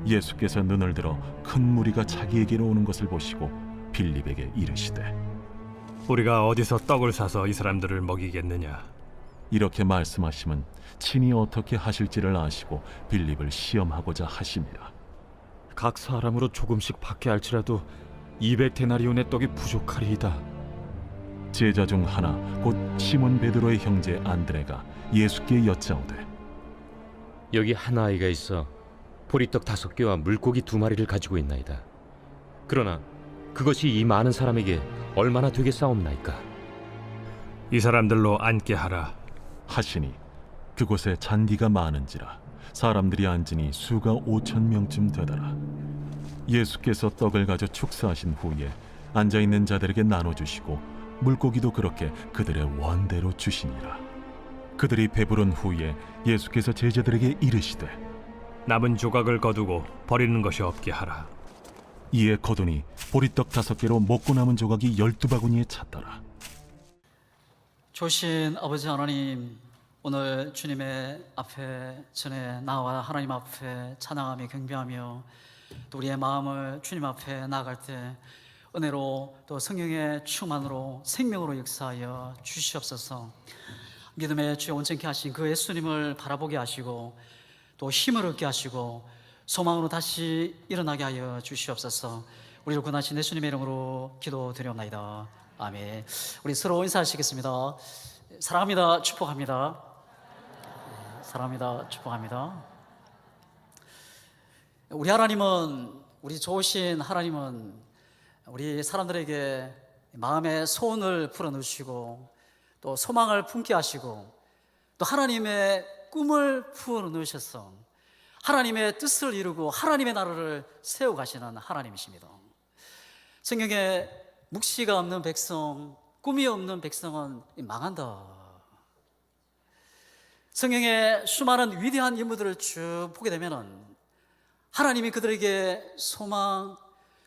예수께서 눈을 들어 큰 무리가 자기에게로 오는 것을 보시고 빌립에게 이르시되 우리가 어디서 떡을 사서 이 사람들을 먹이겠느냐? 이렇게 말씀하심은 친히 어떻게 하실지를 아시고 빌립을 시험하고자 하심이라. 각 사람으로 조금씩 받게 할지라도 200데나리온의 떡이 부족하리이다. 제자 중 하나 곧 시몬 베드로의 형제 안드레가 예수께 여짜오되 여기 한 아이가 있어 보리떡 5개와 물고기 2마리를 가지고 있나이다. 그러나 그것이 이 많은 사람에게 얼마나 되겠사옵나이까? 이 사람들로 앉게 하라. 하시니 그곳에 잔디가 많은지라 사람들이 앉으니 수가 5,000명쯤 되더라. 예수께서 떡을 가져 축사하신 후에 앉아있는 자들에게 나눠주시고 물고기도 그렇게 그들의 원대로 주시니라. 그들이 배부른 후에 예수께서 제자들에게 이르시되 남은 조각을 거두고 버리는 것이 없게 하라. 이에 거두니 보리떡 5개로 먹고 남은 조각이 12바구니에 찼더라. 좋으신 아버지 하나님, 오늘 주님의 앞에 전에 나와 하나님 앞에 찬양하며 경배하며 또 우리의 마음을 주님 앞에 나아갈 때 은혜로 또 성령의 충만으로 생명으로 역사하여 주시옵소서. 믿음의 주에 온전케 하신 그 예수님을 바라보게 하시고 또 힘을 얻게 하시고 소망으로 다시 일어나게 하여 주시옵소서. 우리를 구원하신 예수님의 이름으로 기도드리옵나이다. 아멘. 우리 서로 인사하시겠습니다. 사랑합니다. 축복합니다. 사랑합니다. 축복합니다. 우리 하나님은, 우리 좋으신 하나님은 우리 사람들에게 마음의 소원을 풀어넣으시고 또 소망을 품게 하시고 또 하나님의 꿈을 풀어넣으셔서 하나님의 뜻을 이루고 하나님의 나라를 세워가시는 하나님이십니다. 성경에 묵시가 없는 백성, 꿈이 없는 백성은 망한다. 성경에 수많은 위대한 인물들을 쭉 보게 되면 하나님이 그들에게 소망,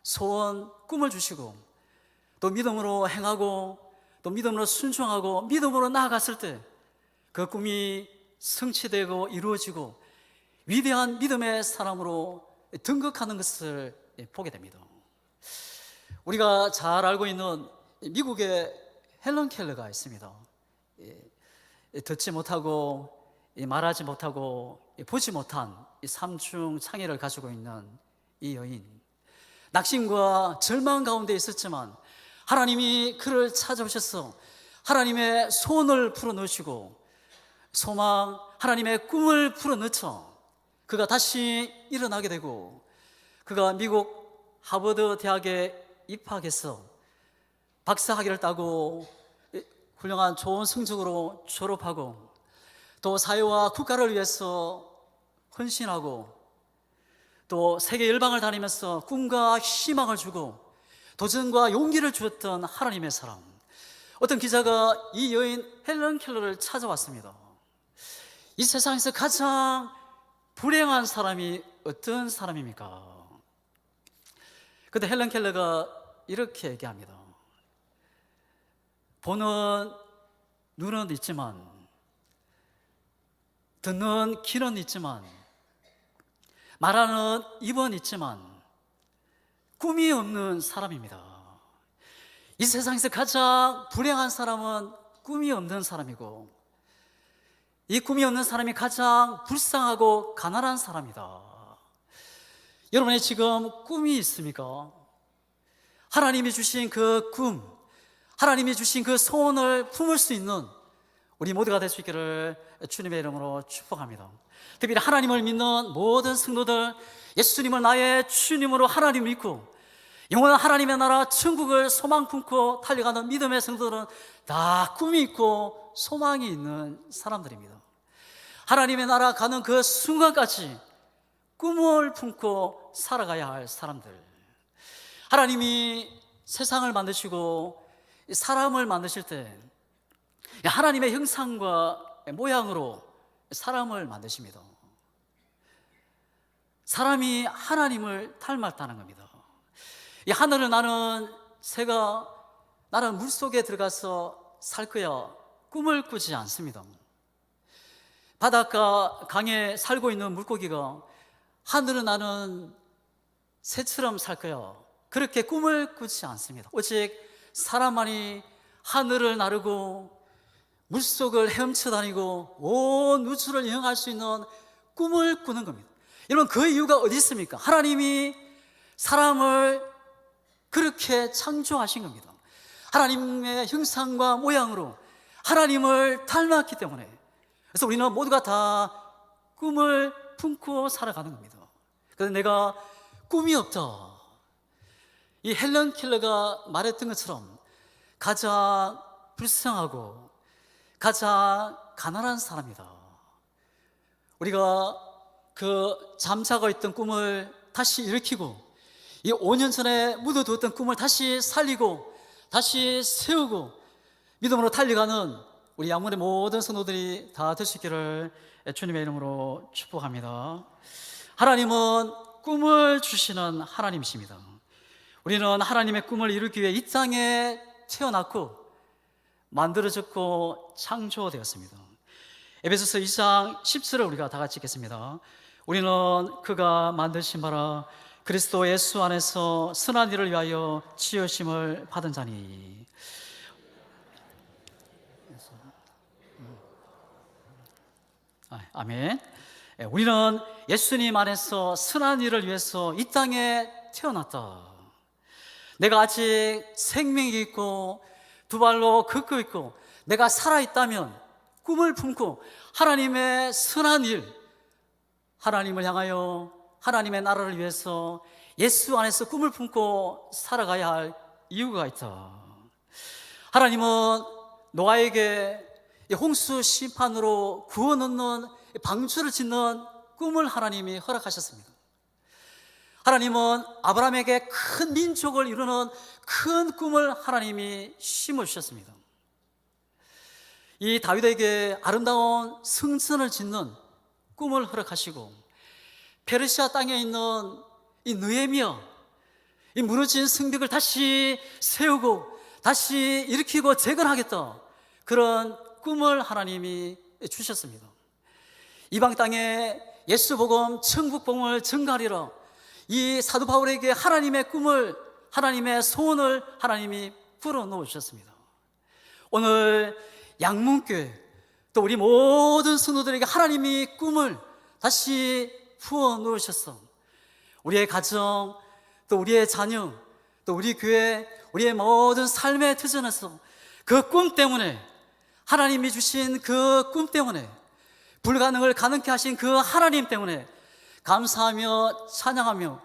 소원, 꿈을 주시고 또 믿음으로 행하고 또 믿음으로 순종하고 믿음으로 나아갔을 때 그 꿈이 성취되고 이루어지고 위대한 믿음의 사람으로 등극하는 것을 보게 됩니다. 우리가 잘 알고 있는 미국의 헬런 켈러가 있습니다. 듣지 못하고 말하지 못하고 보지 못한 삼중 장애를 가지고 있는 이 여인, 낙심과 절망 가운데 있었지만 하나님이 그를 찾아오셔서 하나님의 소원을 풀어넣으시고 소망, 하나님의 꿈을 풀어넣죠. 그가 다시 일어나게 되고 그가 미국 하버드 대학에 입학해서 박사학위를 따고 훌륭한 좋은 성적으로 졸업하고 또 사회와 국가를 위해서 헌신하고 또 세계 열방을 다니면서 꿈과 희망을 주고 도전과 용기를 주었던 하나님의 사람. 어떤 기자가 이 여인 헬런 켈러를 찾아왔습니다. 이 세상에서 가장 불행한 사람이 어떤 사람입니까? 그때 헬런 켈러가 이렇게 얘기합니다. 보는 눈은 있지만, 듣는 귀는 있지만, 말하는 입은 있지만 꿈이 없는 사람입니다. 이 세상에서 가장 불행한 사람은 꿈이 없는 사람이고 이 꿈이 없는 사람이 가장 불쌍하고 가난한 사람이다. 여러분의 지금 꿈이 있습니까? 하나님이 주신 그 꿈, 하나님이 주신 그 소원을 품을 수 있는 우리 모두가 될 수 있기를 주님의 이름으로 축복합니다. 특별히 하나님을 믿는 모든 성도들, 예수님을 나의 주님으로 하나님을 믿고 영원한 하나님의 나라 천국을 소망 품고 달려가는 믿음의 성도들은 다 꿈이 있고 소망이 있는 사람들입니다. 하나님의 나라 가는 그 순간까지 꿈을 품고 살아가야 할 사람들. 하나님이 세상을 만드시고 사람을 만드실 때 하나님의 형상과 모양으로 사람을 만드십니다. 사람이 하나님을 닮았다는 겁니다. 이 하늘을 나는 새가 나는 물속에 들어가서 살 거야 꿈을 꾸지 않습니다. 바닷가 강에 살고 있는 물고기가 하늘을 나는 새처럼 살 거야, 그렇게 꿈을 꾸지 않습니다. 오직 사람만이 하늘을 나르고 물속을 헤엄쳐 다니고 온 우주를 여행할 수 있는 꿈을 꾸는 겁니다. 여러분, 그 이유가 어디 있습니까? 하나님이 사람을 그렇게 창조하신 겁니다. 하나님의 형상과 모양으로 하나님을 닮았기 때문에. 그래서 우리는 모두가 다 꿈을 품고 살아가는 겁니다. 그래서 내가 꿈이 없다, 이 헬런 켈러가 말했던 것처럼 가장 불쌍하고 가장 가난한 사람이다. 우리가 그 잠자고 있던 꿈을 다시 일으키고, 이 5년 전에 묻어두었던 꿈을 다시 살리고 다시 세우고 믿음으로 달려가는 우리 양문의 모든 성도들이 다 될 수 있기를 주님의 이름으로 축복합니다. 하나님은 꿈을 주시는 하나님이십니다. 우리는 하나님의 꿈을 이루기 위해 이 땅에 태어났고 만들어졌고 창조되었습니다. 에베소서 2장 10절을 우리가 다 같이 읽겠습니다. 우리는 그가 만드신 바라 그리스도 예수 안에서 선한 일을 위하여 지으심을 받은 자니. 아멘. 우리는 예수님 안에서 선한 일을 위해서 이 땅에 태어났다. 내가 아직 생명이 있고 두 발로 걷고 있고 내가 살아있다면 꿈을 품고 하나님의 선한 일, 하나님을 향하여 하나님의 나라를 위해서 예수 안에서 꿈을 품고 살아가야 할 이유가 있다. 하나님은 노아에게 홍수 심판으로 구원 얻는 방주를 짓는 꿈을 하나님이 허락하셨습니다. 하나님은 아브라함에게 큰 민족을 이루는 큰 꿈을 하나님이 심어주셨습니다. 이 다윗에게 아름다운 성전을 짓는 꿈을 허락하시고, 페르시아 땅에 있는 이 느헤미야, 이 무너진 성벽을 다시 세우고 다시 일으키고 재건하겠다, 그런 꿈을 하나님이 주셨습니다. 이방 땅에 예수 복음, 천국 복음을 전가하리라, 이 사도 바울에게 하나님의 꿈을, 하나님의 소원을 하나님이 불어넣어 주셨습니다. 오늘 양문교회 또 우리 모든 성도들에게 하나님이 꿈을 다시 부어 놓으셨어. 우리의 가정, 또 우리의 자녀, 또 우리 교회, 우리의 모든 삶의 터전에서 그 꿈 때문에, 하나님이 주신 그 꿈 때문에, 불가능을 가능케 하신 그 하나님 때문에 감사하며 찬양하며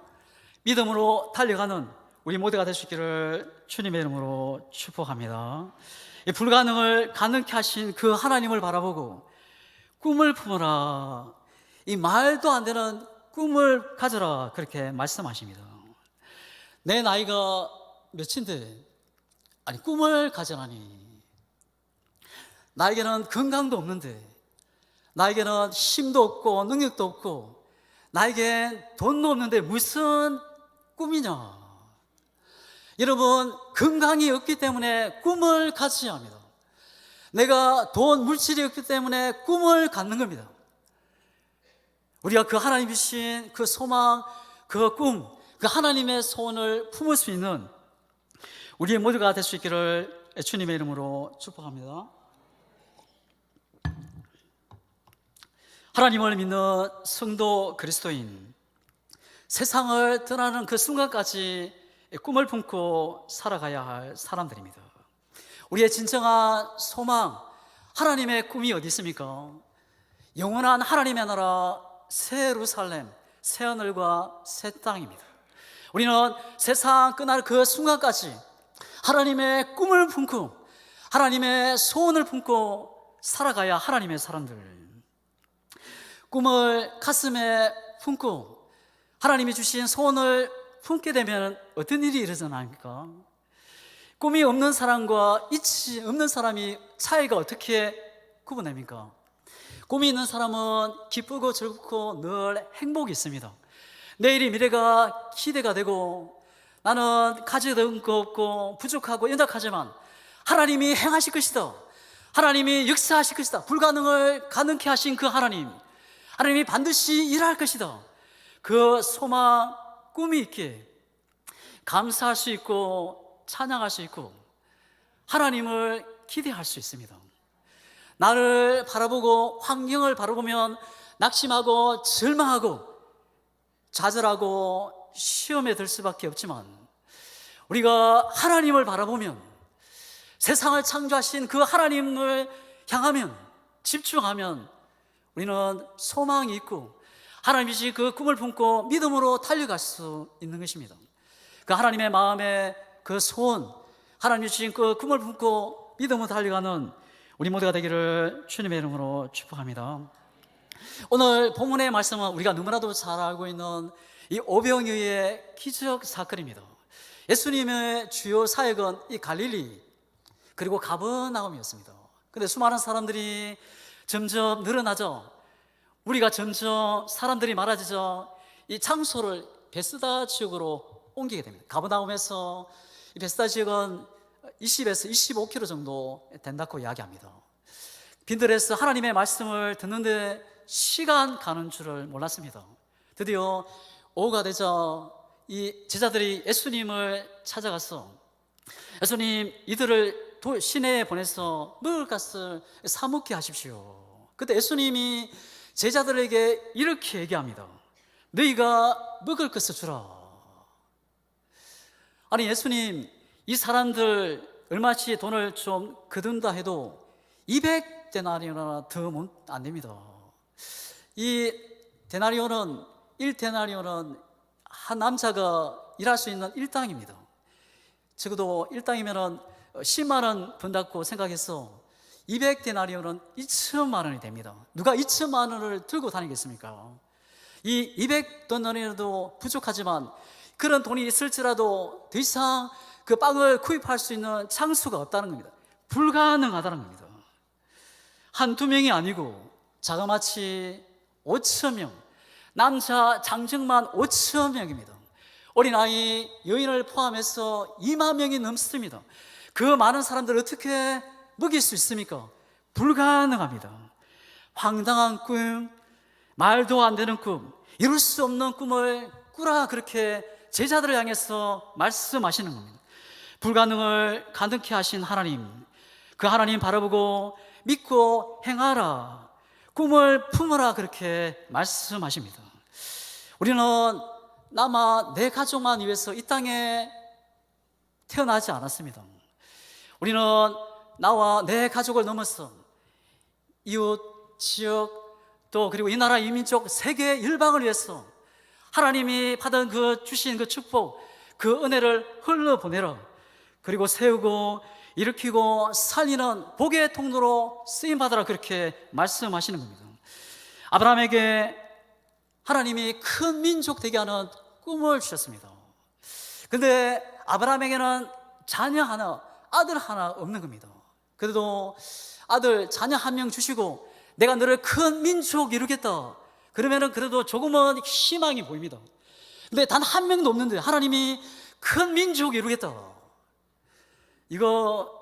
믿음으로 달려가는 우리 모두가 될 수 있기를 주님의 이름으로 축복합니다. 이 불가능을 가능케 하신 그 하나님을 바라보고 꿈을 품어라, 이 말도 안 되는 꿈을 가져라, 그렇게 말씀하십니다. 내 나이가 몇인데 아니 꿈을 가져라니, 나에게는 건강도 없는데, 나에게는 힘도 없고 능력도 없고, 나에겐 돈도 없는데 무슨 꿈이냐. 여러분, 건강이 없기 때문에 꿈을 가져야 합니다. 내가 돈, 물질이 없기 때문에 꿈을 갖는 겁니다. 우리가 그 하나님 주신 그 소망, 그 꿈, 그 하나님의 소원을 품을 수 있는 우리 모두가 될 수 있기를 주님의 이름으로 축복합니다. 하나님을 믿는 성도 그리스도인, 세상을 떠나는 그 순간까지 꿈을 품고 살아가야 할 사람들입니다. 우리의 진정한 소망, 하나님의 꿈이 어디 있습니까? 영원한 하나님의 나라, 새 예루살렘, 새 하늘과 새 땅입니다. 우리는 세상 끝날 그 순간까지 하나님의 꿈을 품고 하나님의 소원을 품고 살아가야 하나님의 사람들. 꿈을 가슴에 품고 하나님이 주신 소원을 품게 되면 어떤 일이 일어나니까? 꿈이 없는 사람과 이치 없는 사람이 차이가 어떻게 구분됩니까? 꿈이 있는 사람은 기쁘고 즐겁고 늘 행복이 있습니다. 내일이 미래가 기대가 되고, 나는 가져던 거 없고 부족하고 연약하지만 하나님이 행하실 것이다, 하나님이 역사하실 것이다, 불가능을 가능케 하신 그 하나님, 하나님이 반드시 일할 것이다, 그 소망, 꿈이 있기에 감사할 수 있고 찬양할 수 있고 하나님을 기대할 수 있습니다. 나를 바라보고 환경을 바라보면 낙심하고 절망하고 좌절하고 시험에 들 수밖에 없지만 우리가 하나님을 바라보면 세상을 창조하신 그 하나님을 향하면 집중하면 우리는 소망이 있고 하나님이 주신 그 꿈을 품고 믿음으로 달려갈 수 있는 것입니다. 그 하나님의 마음에 그 소원, 하나님이 주신 그 꿈을 품고 믿음으로 달려가는 우리 모두가 되기를 주님의 이름으로 축복합니다. 오늘 본문의 말씀은 우리가 너무나도 잘 알고 있는 이 오병이어의 기적 사건입니다. 예수님의 주요 사역은 이 갈릴리 그리고 가버나움이었습니다. 그런데 수많은 사람들이 점점 늘어나죠. 우리가 점점 사람들이 많아지죠. 이 장소를 베스다 지역으로 옮기게 됩니다. 가버나움에서 이 베스다 지역은 20에서 25km 정도 된다고 이야기합니다. 빈들에서 하나님의 말씀을 듣는데 시간 가는 줄을 몰랐습니다. 드디어 오후가 되자 이 제자들이 예수님을 찾아가서 예수님, 이들을 시내에 보내서 먹을 것을 사 먹게 하십시오. 그때 예수님이 제자들에게 이렇게 얘기합니다. 너희가 먹을 것을 주라. 아니, 예수님, 이 사람들 얼마치 돈을 좀 거둔다 해도 200데나리온이나 더 안 됩니다. 이 데나리온은 1데나리온은 한 남자가 일할 수 있는 일당입니다. 적어도 일당이면은 10만 원 번다고 생각해서 200데나리온은 2천만 원이 됩니다. 누가 2천만 원을 들고 다니겠습니까? 이 200데나리온도 부족하지만 그런 돈이 있을지라도 더 이상 그 빵을 구입할 수 있는 장수가 없다는 겁니다. 불가능하다는 겁니다. 한두 명이 아니고 자그마치 5천 명, 남자 장정만 5천 명입니다. 어린아이, 여인을 포함해서 2만 명이 넘습니다. 그 많은 사람들을 어떻게 먹일 수 있습니까? 불가능합니다. 황당한 꿈, 말도 안 되는 꿈, 이룰 수 없는 꿈을 꾸라, 그렇게 제자들을 향해서 말씀하시는 겁니다. 불가능을 가능케 하신 하나님, 그 하나님 바라보고 믿고 행하라, 꿈을 품으라, 그렇게 말씀하십니다. 우리는 나만 내 가족만 위해서 이 땅에 태어나지 않았습니다. 우리는 나와 내 가족을 넘어서 이웃, 지역, 또 그리고 이 나라 이민족 세계 열방을 위해서 하나님이 받은 그 주신 그 축복, 그 은혜를 흘러보내라, 그리고 세우고 일으키고 살리는 복의 통로로 쓰임받으라, 그렇게 말씀하시는 겁니다. 아브라함에게 하나님이 큰 민족 되게 하는 꿈을 주셨습니다. 그런데 아브라함에게는 자녀 하나, 아들 하나 없는 겁니다. 그래도 아들, 자녀 한 명 주시고 내가 너를 큰 민족 이루겠다, 그러면은 그래도 조금은 희망이 보입니다. 근데 단 한 명도 없는데 하나님이 큰 민족 이루겠다, 이거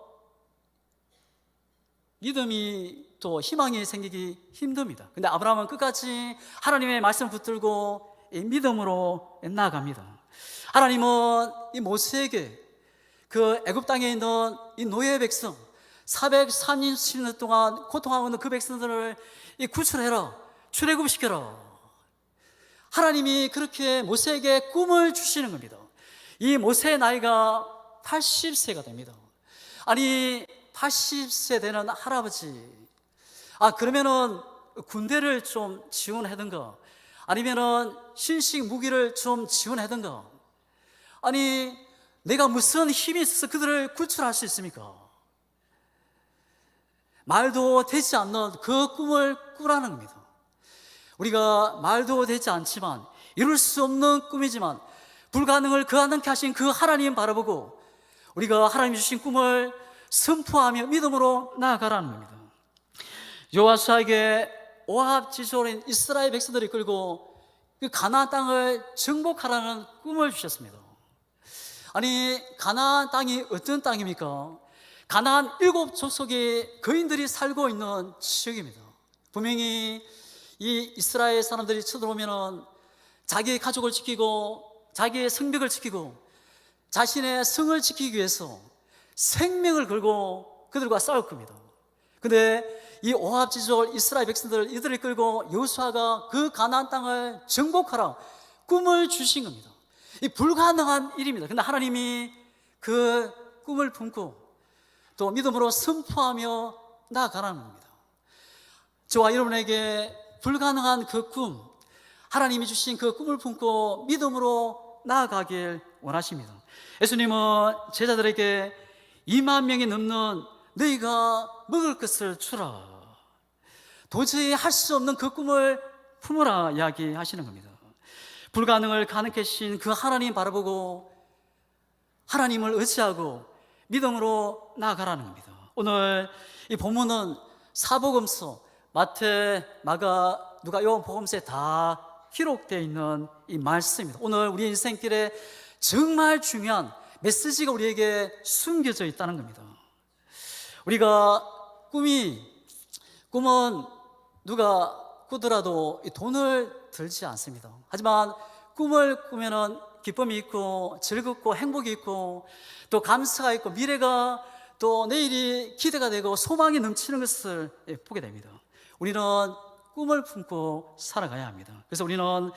믿음이 또 희망이 생기기 힘듭니다. 근데 아브라함은 끝까지 하나님의 말씀 붙들고 이 믿음으로 나아갑니다. 하나님은 이 모세에게 그 애굽 땅에 있는 이 노예 백성 430년 동안 고통하고 있는 그 백성들을 구출해라, 출애굽시켜라, 하나님이 그렇게 모세에게 꿈을 주시는 겁니다. 이 모세의 나이가 80세가 됩니다. 아니, 80세 되는 할아버지, 그러면은 군대를 좀 지원하든가 아니면은 신식 무기를 좀 지원하든가, 아니 내가 무슨 힘이 있어서 그들을 구출할 수 있습니까? 말도 되지 않는 그 꿈을 꾸라는 겁니다. 우리가 말도 되지 않지만 이룰 수 없는 꿈이지만 불가능을 가능케 하신 그 하나님 바라보고 우리가 하나님이 주신 꿈을 선포하며 믿음으로 나아가라는 겁니다. 여호와스에게 오합 지졸인 이스라엘 백성들이 끌고 그 가나안 땅을 정복하라는 꿈을 주셨습니다. 아니, 가나안 땅이 어떤 땅입니까? 가나안 7족속의 거인들이 살고 있는 지역입니다. 분명히 이 이스라엘 사람들이 쳐들어오면은 자기의 가족을 지키고 자기의 성벽을 지키고 자신의 성을 지키기 위해서 생명을 걸고 그들과 싸울 겁니다. 근데 이 오합지졸 이스라엘 백성들 이들을 끌고 여호수아가 그 가나안 땅을 정복하라 꿈을 주신 겁니다. 이 불가능한 일입니다. 근데 하나님이 그 꿈을 품고 또 믿음으로 선포하며 나아가라는 겁니다. 저와 여러분에게 불가능한 그 꿈, 하나님이 주신 그 꿈을 품고 믿음으로 나아가길 원하십니다. 예수님은 제자들에게 2만 명이 넘는 너희가 먹을 것을 주라, 도저히 할 수 없는 그 꿈을 품으라 이야기하시는 겁니다. 불가능을 가능케 하신 그 하나님 바라보고 하나님을 의지하고 믿음으로 나아가라는 겁니다. 오늘 이 본문은 사복음서 마태, 마가, 누가, 요한복음서에 다 기록되어 있는 이 말씀입니다. 오늘 우리 인생길에 정말 중요한 메시지가 우리에게 숨겨져 있다는 겁니다. 우리가 꿈은 누가 꾸더라도 돈을 들지 않습니다. 하지만 꿈을 꾸면은 기쁨이 있고 즐겁고 행복이 있고 또 감사가 있고 미래가 또 내일이 기대가 되고 소망이 넘치는 것을 보게 됩니다. 우리는 꿈을 품고 살아가야 합니다. 그래서 우리는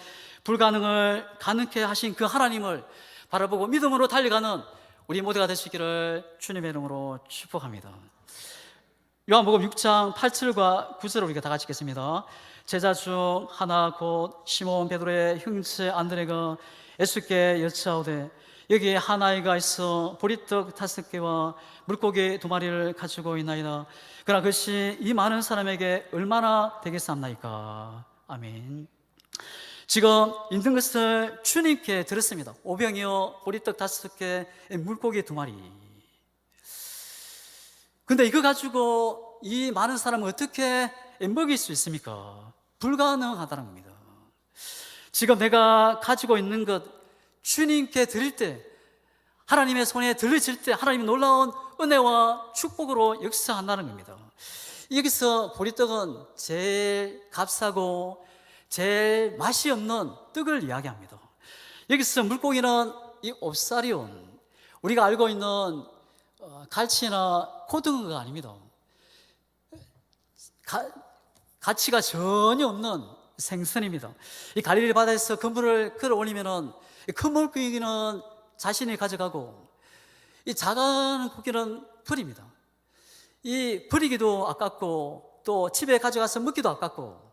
불가능을 가능케 하신 그 하나님을 바라보고 믿음으로 달려가는 우리 모두가 될 수 있기를 주님의 이름으로 축복합니다. 요한복음 6장 8절과 9절을 우리가 다 같이 읽겠습니다. 제자 중 하나 곧 시몬 베드로의 형제 안드레가 예수께 여짜오되 여기에 한 아이가 있어 보리떡 5개와 물고기 2마리를 가지고 있나이다. 그러나 그것이 이 많은 사람에게 얼마나 되겠사옵나이까. 아멘. 지금 있는 것을 주님께 들었습니다. 5병이요 보리떡 5개, 물고기 2마리. 근데 이거 가지고 이 많은 사람을 어떻게 먹일 수 있습니까? 불가능하다는 겁니다. 지금 내가 가지고 있는 것 주님께 드릴 때, 하나님의 손에 들려질 때 하나님의 놀라운 은혜와 축복으로 역사한다는 겁니다. 여기서 보리떡은 제일 값싸고 제일 맛이 없는 떡을 이야기합니다. 여기서 물고기는 이 옵사리온, 우리가 알고 있는 갈치나 고등어가 아닙니다. 가치가 전혀 없는 생선입니다. 이 갈릴리 바다에서 그물을 끌어올리면은 큰 물고기는 자신이 가져가고 이 작은 고기는 버립니다. 이 버리기도 아깝고 또 집에 가져가서 먹기도 아깝고,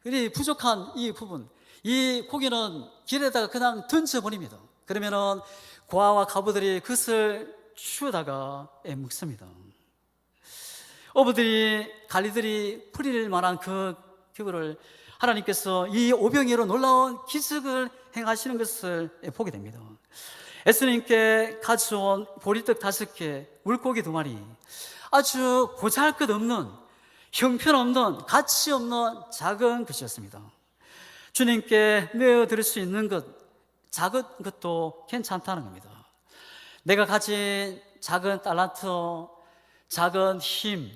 이 부족한 이 부분, 이 고기는 길에다가 그냥 던져버립니다. 그러면은 고아와 가부들이 그것을 주워다가 먹습니다. 어부들이 갈리들이 버릴 만한 그 기구를 하나님께서 이 오병이로 놀라운 기적을 행하시는 것을 보게 됩니다. 예수님께 가져온 보리떡 5개, 물고기 2마리, 아주 보잘것없는, 형편없는, 가치 없는 작은 것이었습니다. 주님께 내어드릴 수 있는 것, 작은 것도 괜찮다는 겁니다. 내가 가진 작은 달란트, 작은 힘,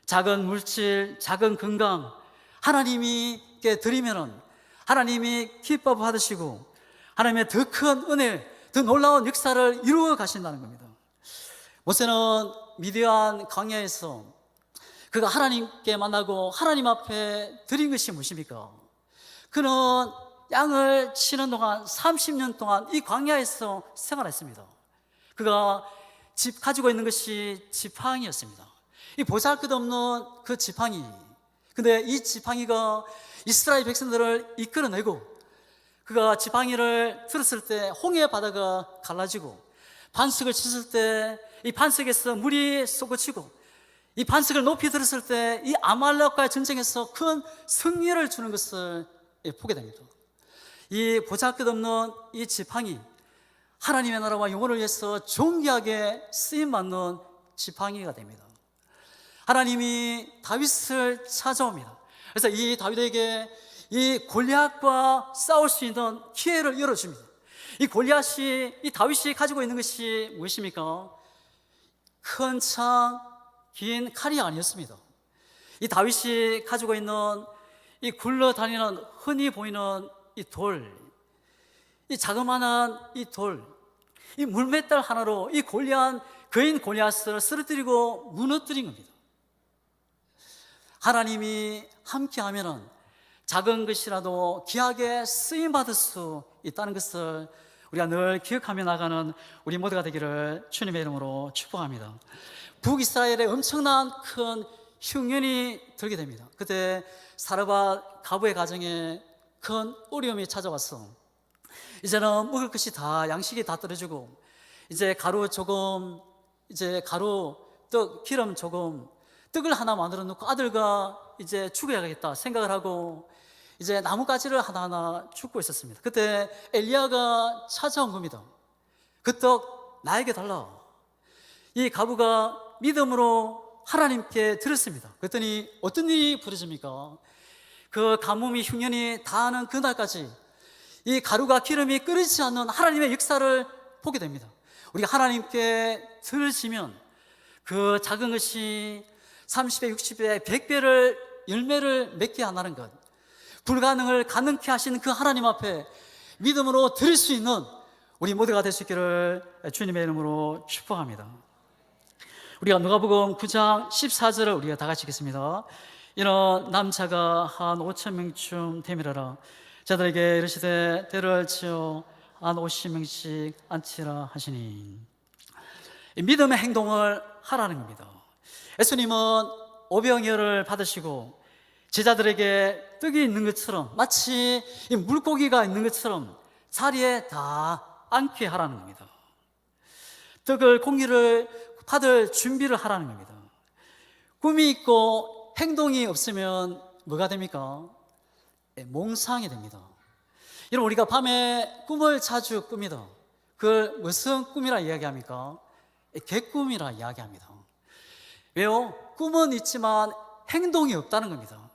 작은 물질, 작은 건강, 하나님께 드리면은 하나님이 기뻐 받으시고 하나님의 더 큰 은혜, 더 놀라운 역사를 이루어 가신다는 겁니다. 모세는 미디안 광야에서 그가 하나님께 만나고 하나님 앞에 드린 것이 무엇입니까? 그는 양을 치는 동안 30년 동안 이 광야에서 생활했습니다. 그가 가지고 있는 것이 지팡이였습니다. 이 보잘것없는 그 지팡이. 근데 이 지팡이가 이스라엘 백성들을 이끌어내고, 그가 지팡이를 들었을 때 홍해 바다가 갈라지고, 반석을 쳤을 때 이 반석에서 물이 쏟아지고, 이 반석을 높이 들었을 때 이 아말렉과의 전쟁에서 큰 승리를 주는 것을 보게 됩니다. 이 보잘것없는 이 지팡이, 하나님의 나라와 영혼을 위해서 존귀하게 쓰임받는 지팡이가 됩니다. 하나님이 다윗을 찾아옵니다. 그래서 이 다윗에게 이 골리앗과 싸울 수 있는 기회를 열어줍니다. 이 골리앗이, 이 다윗이 가지고 있는 것이 무엇입니까? 큰 창, 긴 칼이 아니었습니다. 이 다윗이 가지고 있는 이 굴러다니는 흔히 보이는 이 돌, 이 자그마한 이 돌, 이 물맷돌 하나로 이 골리앗, 거인 골리앗을 쓰러뜨리고 무너뜨린 겁니다. 하나님이 함께하면은 작은 것이라도 귀하게 쓰임 받을 수 있다는 것을 우리가 늘 기억하며 나가는 우리 모두가 되기를 주님의 이름으로 축복합니다. 북이스라엘에 엄청난 큰 흉년이 들게 됩니다. 그때 사르밧 가부의 가정에 큰 어려움이 찾아왔어. 이제는 먹을 것이 다, 양식이 다 떨어지고, 이제 가루 조금, 이제 가루, 떡, 기름 조금, 떡을 하나 만들어 놓고 아들과 이제 죽어야겠다 생각을 하고, 이제 나뭇가지를 하나하나 줍고 있었습니다. 그때 엘리야가 찾아온 겁니다. 그 떡 나에게 달라. 이 가부가 믿음으로 하나님께 드렸습니다. 그랬더니 어떤 일이 벌어집니까? 그 가뭄이 흉년이 다하는 그날까지 이 가루가 기름이 끓이지 않는 하나님의 역사를 보게 됩니다. 우리가 하나님께 들으시면 그 작은 것이 30배, 60배, 100배를 열매를 맺게 하는 것, 불가능을 가능케 하시는 그 하나님 앞에 믿음으로 드릴 수 있는 우리 모두가 될 수 있기를 주님의 이름으로 축복합니다. 우리가 누가복음 9장 14절을 우리가 다 같이 읽겠습니다. 이런 남자가 한 5,000명쯤 되밀어라. 자들에게 이르시되 대를 지어 한 50명씩 앉히라 하시니, 믿음의 행동을 하라는 겁니다. 예수님은 오병이어를 받으시고 제자들에게 떡이 있는 것처럼, 마치 이 물고기가 있는 것처럼 자리에 다 앉게 하라는 겁니다. 떡을, 공기를 받을 준비를 하라는 겁니다. 꿈이 있고 행동이 없으면 뭐가 됩니까? 몽상이 됩니다. 여러분, 우리가 밤에 꿈을 자주 꿉니다. 그걸 무슨 꿈이라 이야기합니까? 개꿈이라 이야기합니다. 왜요? 꿈은 있지만 행동이 없다는 겁니다.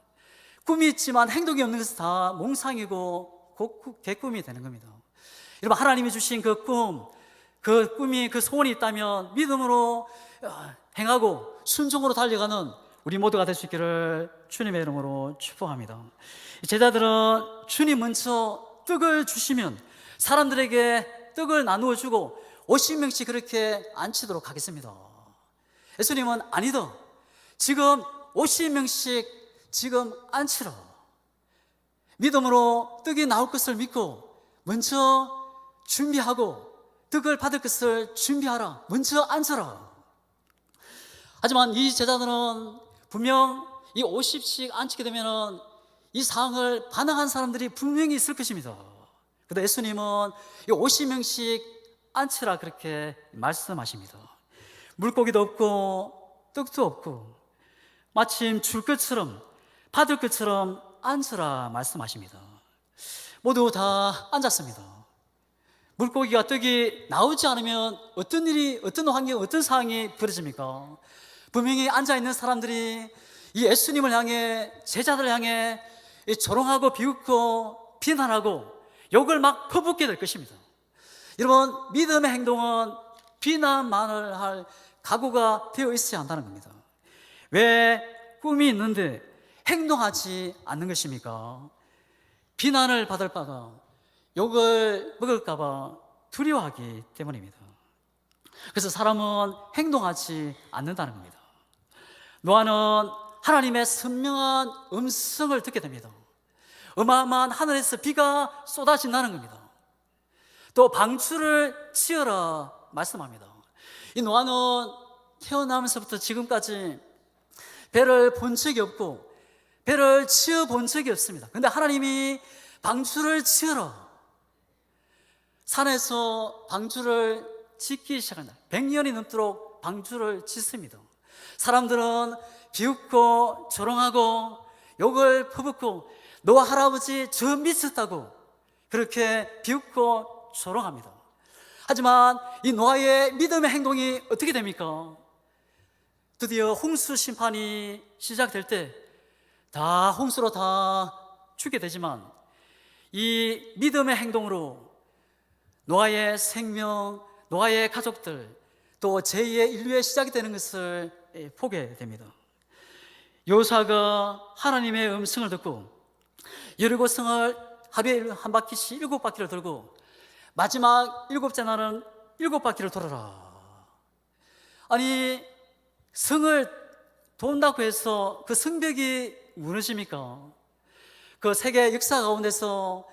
꿈이 있지만 행동이 없는 것은 다 몽상이고 개꿈이 되는 겁니다. 여러분, 하나님이 주신 그 꿈, 그 꿈이, 그 소원이 있다면 믿음으로 행하고 순종으로 달려가는 우리 모두가 될 수 있기를 주님의 이름으로 축복합니다. 제자들은 주님 먼저 떡을 주시면 사람들에게 떡을 나누어 주고 50명씩 그렇게 앉히도록 하겠습니다. 예수님은 아니다, 지금 50명씩 지금 앉히라. 믿음으로 떡이 나올 것을 믿고 먼저 준비하고 떡을 받을 것을 준비하라. 먼저 앉아라. 하지만 이 제자들은 분명 이 50씩 앉히게 되면 이 상황을 반항한 사람들이 분명히 있을 것입니다. 그런데 예수님은 이 50명씩 앉히라 그렇게 말씀하십니다. 물고기도 없고 떡도 없고 마침 줄 것처럼 받을 것처럼 앉으라 말씀하십니다. 모두 다 앉았습니다. 물고기가 떡이 나오지 않으면 어떤 일이, 어떤 환경, 어떤 상황이 벌어집니까? 분명히 앉아있는 사람들이 이 예수님을 향해, 제자들을 향해 조롱하고 비웃고 비난하고 욕을 막 퍼붓게 될 것입니다. 여러분, 믿음의 행동은 비난만을 할 각오가 되어 있어야 한다는 겁니다. 왜 꿈이 있는데 행동하지 않는 것입니까? 비난을 받을 바가, 욕을 먹을까 봐 두려워하기 때문입니다. 그래서 사람은 행동하지 않는다는 겁니다. 노아는 하나님의 선명한 음성을 듣게 됩니다. 어마어마한 하늘에서 비가 쏟아진다는 겁니다. 또 방주를 치어라 말씀합니다. 이 노아는 태어나면서부터 지금까지 배를 본 적이 없고 배를 치어 본 적이 없습니다. 그런데 하나님이 방주를 치어라, 산에서 방주를 짓기 시작한다. 100년이 넘도록 방주를 짓습니다. 사람들은 비웃고 조롱하고 욕을 퍼붓고 노아 할아버지 저 미쳤다고 그렇게 비웃고 조롱합니다. 하지만 이 노아의 믿음의 행동이 어떻게 됩니까? 드디어 홍수 심판이 시작될 때 다 홍수로 다 죽게 되지만 이 믿음의 행동으로 노아의 생명, 노아의 가족들, 또 제2의 인류의 시작이 되는 것을 보게 됩니다. 여호수아가 하나님의 음성을 듣고 여리고성을 하루에 한 바퀴씩 7바퀴를 돌고 마지막 7째 날은 7바퀴를 돌아라. 아니, 성을 돈다고 해서 그 성벽이 무너집니까? 그 세계 역사 가운데서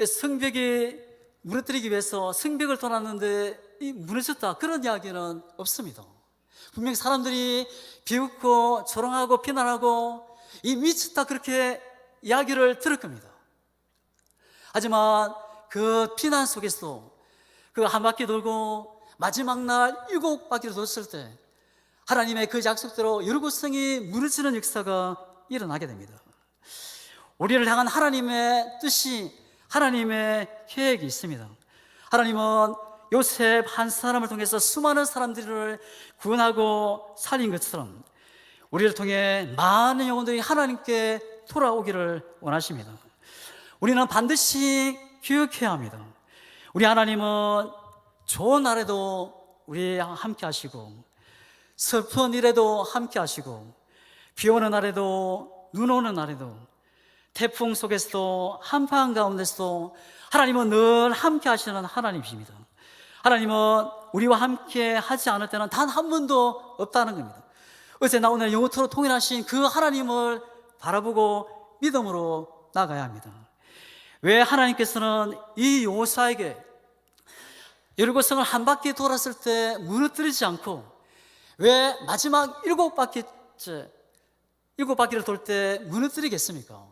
성벽이 무너뜨리기 위해서 성벽을 돌았는데 이 무너졌다, 그런 이야기는 없습니다. 분명히 사람들이 비웃고 조롱하고 비난하고 이 미쳤다, 그렇게 이야기를 들을 겁니다. 하지만 그 비난 속에서 그 한 바퀴 돌고 마지막 날 7바퀴를 돌았을 때 하나님의 그 약속대로 여리고성이 무너지는 역사가 일어나게 됩니다. 우리를 향한 하나님의 뜻이, 하나님의 계획이 있습니다. 하나님은 요셉 한 사람을 통해서 수많은 사람들을 구원하고 살린 것처럼 우리를 통해 많은 영혼들이 하나님께 돌아오기를 원하십니다. 우리는 반드시 기억해야 합니다. 우리 하나님은 좋은 날에도 우리 함께 하시고, 슬픈 일에도 함께 하시고, 비 오는 날에도 눈 오는 날에도, 태풍 속에서도 한파한 가운데서도 하나님은 늘 함께 하시는 하나님이십니다. 하나님은 우리와 함께 하지 않을 때는 단 한 번도 없다는 겁니다. 어제나 오늘 영원토록 통일하신 그 하나님을 바라보고 믿음으로 나가야 합니다. 왜 하나님께서는 이 요사에게 여리고성을 한 바퀴 돌았을 때 무너뜨리지 않고 왜 마지막 7바퀴를 돌 때 무너뜨리겠습니까?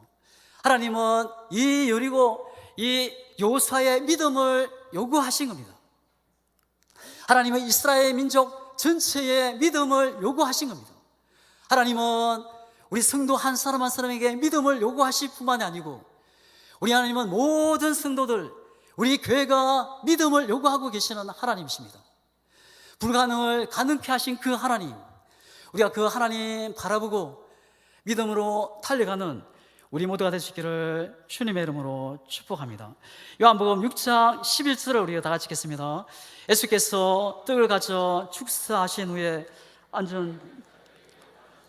하나님은 이 여리고 이 요사의 믿음을 요구하신 겁니다. 하나님은 이스라엘 민족 전체의 믿음을 요구하신 겁니다. 하나님은 우리 성도 한 사람 한 사람에게 믿음을 요구하실 뿐만이 아니고 우리 하나님은 모든 성도들, 우리 교회가 믿음을 요구하고 계시는 하나님이십니다. 불가능을 가능케 하신 그 하나님, 우리가 그 하나님 바라보고 믿음으로 달려가는 우리 모두가 되시기를 주님의 이름으로 축복합니다. 요한복음 6장 11절을 우리가 다 같이 읽겠습니다. 예수께서 떡을 가져 축사하신 후에 앉은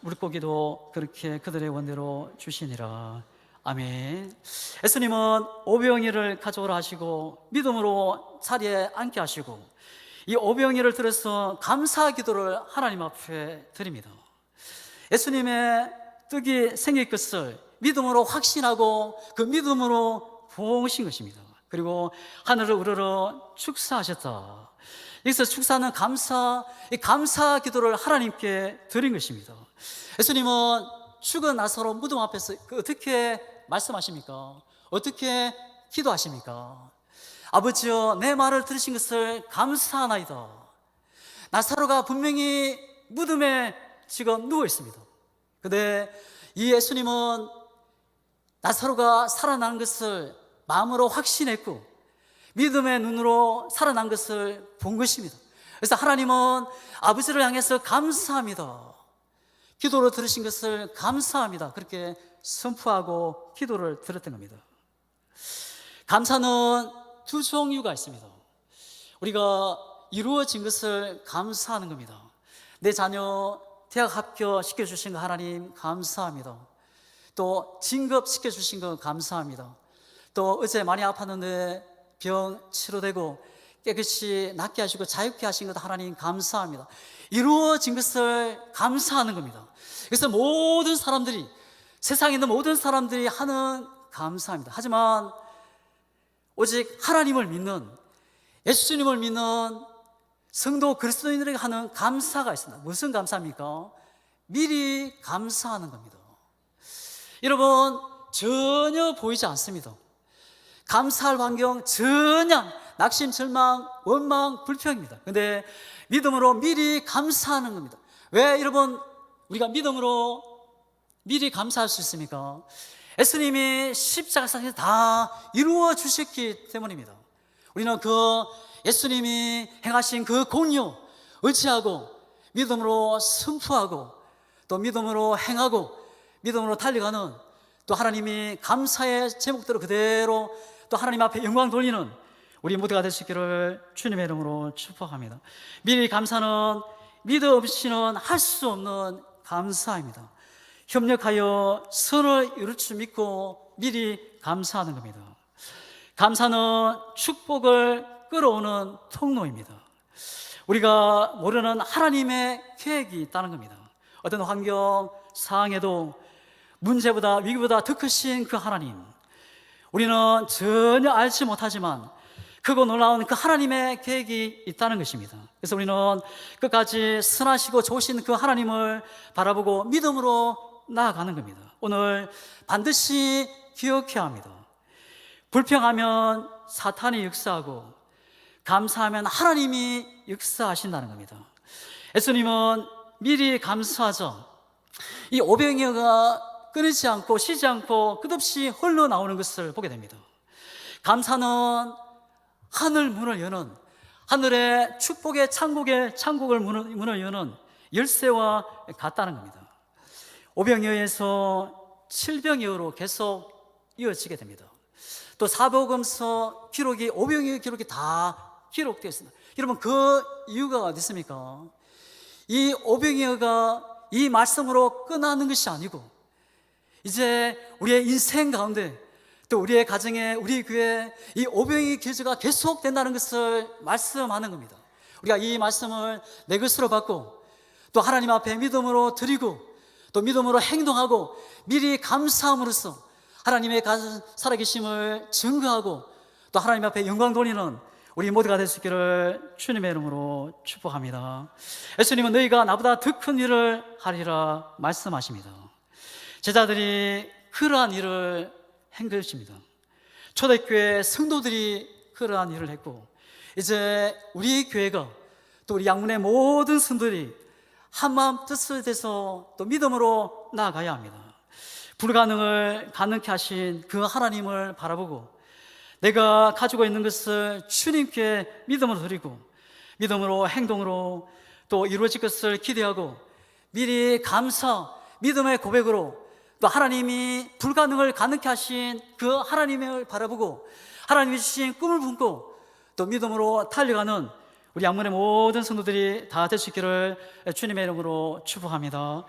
물고기도 그렇게 그들의 원대로 주시니라. 아멘. 예수님은 오병이를 가져오라 하시고 믿음으로 자리에 앉게 하시고 이 오병이를 들어서 감사 기도를 하나님 앞에 드립니다. 예수님의 떡이 생길 것을 믿음으로 확신하고 그 믿음으로 부어오신 것입니다. 그리고 하늘을 우러러 축사하셨다. 여기서 축사는 감사, 이 감사 기도를 하나님께 드린 것입니다. 예수님은 죽은 나사로 무덤 앞에서 어떻게 말씀하십니까? 어떻게 기도하십니까? 아버지여, 내 말을 들으신 것을 감사하나이다. 나사로가 분명히 무덤에 지금 누워 있습니다. 근데 이 예수님은 나사로가 살아난 것을 마음으로 확신했고 믿음의 눈으로 살아난 것을 본 것입니다. 그래서 하나님은 아버지를 향해서 감사합니다, 기도로 들으신 것을 감사합니다, 그렇게 선포하고 기도를 드렸던 겁니다. 감사는 두 종류가 있습니다. 우리가 이루어진 것을 감사하는 겁니다. 내 자녀 대학 합격시켜 주신 거 하나님 감사합니다. 또 진급시켜 주신 거 감사합니다. 또 어제 많이 아팠는데 병 치료되고 깨끗이 낫게 하시고 자유케 하신 것 하나님 감사합니다. 이루어진 것을 감사하는 겁니다. 그래서 모든 사람들이, 세상에 있는 모든 사람들이 하는 감사합니다. 하지만 오직 하나님을 믿는, 예수님을 믿는 성도 그리스도인들에게 하는 감사가 있습니다. 무슨 감사입니까? 미리 감사하는 겁니다. 여러분, 전혀 보이지 않습니다. 감사할 환경 전혀 낙심, 절망, 원망, 불평입니다. 근데 믿음으로 미리 감사하는 겁니다. 왜 여러분 우리가 믿음으로 미리 감사할 수 있습니까? 예수님이 십자가상에서 다 이루어 주셨기 때문입니다. 우리는 그 예수님이 행하신 그 공유 의지하고 믿음으로 선포하고 또 믿음으로 행하고 믿음으로 달려가는, 또 하나님이 감사의 제목대로 그대로 또 하나님 앞에 영광 돌리는 우리 모두가 될 수 있기를 주님의 이름으로 축복합니다. 미리 감사는 믿음 없이는 할 수 없는 감사입니다. 협력하여 선을 이룰 줄 믿고 미리 감사하는 겁니다. 감사는 축복을 끌어오는 통로입니다. 우리가 모르는 하나님의 계획이 있다는 겁니다. 어떤 환경, 상황에도 문제보다 위기보다 더 크신 그 하나님, 우리는 전혀 알지 못하지만 크고 놀라운 그 하나님의 계획이 있다는 것입니다. 그래서 우리는 끝까지 선하시고 좋으신 그 하나님을 바라보고 믿음으로 나아가는 겁니다. 오늘 반드시 기억해야 합니다. 불평하면 사탄이 역사하고 감사하면 하나님이 역사하신다는 겁니다. 예수님은 미리 감사하자, 이 오병이어가 끊이지 않고 쉬지 않고 끝없이 흘러나오는 것을 보게 됩니다. 감사는 하늘 문을 여는, 하늘의 축복의 창국을 문을 여는 열쇠와 같다는 겁니다. 오병이어에서 칠병이어로 계속 이어지게 됩니다. 또 사복음서 기록이, 오병이어 기록이 다 기록되어 있습니다. 여러분, 그 이유가 어디 있습니까? 이 오병이어가 이 말씀으로 끝나는 것이 아니고 이제 우리의 인생 가운데 또 우리의 가정에, 우리 교회에 이 오병이어 기저가 계속된다는 것을 말씀하는 겁니다. 우리가 이 말씀을 내 것으로 받고 또 하나님 앞에 믿음으로 드리고 또 믿음으로 행동하고 미리 감사함으로써 하나님의 살아계심을 증거하고 또 하나님 앞에 영광 돌리는 우리 모두가 될 수 있기를 주님의 이름으로 축복합니다. 예수님은 너희가 나보다 더 큰 일을 하리라 말씀하십니다. 제자들이 그러한 일을 한 것입니다. 초대교회 성도들이 그러한 일을 했고 이제 우리 교회가 또 우리 양문의 모든 성도들이 한마음 뜻을 대서 또 믿음으로 나아가야 합니다. 불가능을 가능케 하신 그 하나님을 바라보고 내가 가지고 있는 것을 주님께 믿음으로 드리고 믿음으로 행동으로 또 이루어질 것을 기대하고 미리 감사, 믿음의 고백으로 또 하나님이 불가능을 가능케 하신 그 하나님을 바라보고 하나님이 주신 꿈을 품고 또 믿음으로 달려가는 우리 양문의 모든 성도들이 다 될 수 있기를 주님의 이름으로 축복합니다.